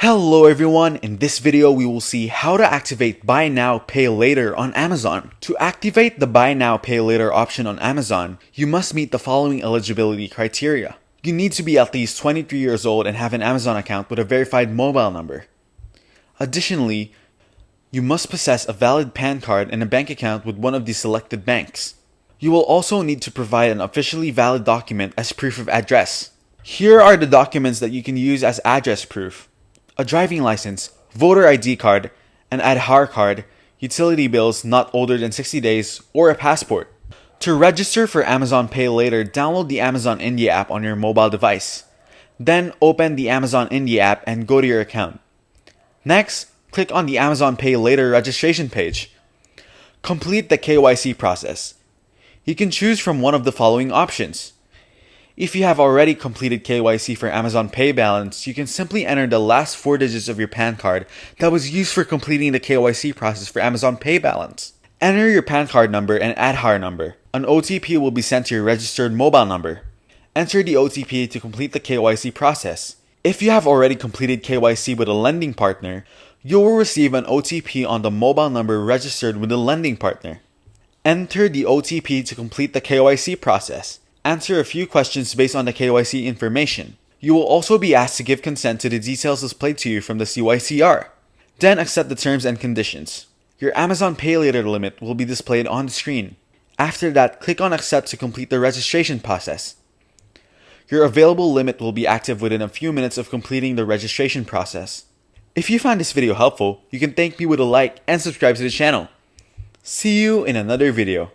Hello everyone, in this video we will see how to activate Buy Now Pay Later on Amazon. To activate the Buy Now Pay Later option on Amazon, you must meet the following eligibility criteria. You need to be at least 23 years old and have an Amazon account with a verified mobile number. Additionally, you must possess a valid PAN card and a bank account with one of the selected banks. You will also need to provide an officially valid document as proof of address. Here are the documents that you can use as address proof: a driving license, voter ID card, an Aadhaar card, utility bills not older than 60 days, or a passport. To register for Amazon Pay Later, download the Amazon India app on your mobile device. Then open the Amazon India app and go to your account. Next, click on the Amazon Pay Later registration page. Complete the KYC process. You can choose from one of the following options. If you have already completed KYC for Amazon Pay balance, you can simply enter the last 4 digits of your PAN card that was used for completing the KYC process for Amazon Pay balance. Enter your PAN card number and Aadhaar number. An OTP will be sent to your registered mobile number. Enter the OTP to complete the KYC process. If you have already completed KYC with a lending partner, you will receive an OTP on the mobile number registered with the lending partner. Enter the OTP to complete the KYC process. Answer a few questions based on the KYC information. You will also be asked to give consent to the details displayed to you from the CYCR. Then accept the terms and conditions. Your Amazon Pay Later limit will be displayed on the screen. After that, click on Accept to complete the registration process. Your available limit will be active within a few minutes of completing the registration process. If you found this video helpful, you can thank me with a like and subscribe to the channel. See you in another video.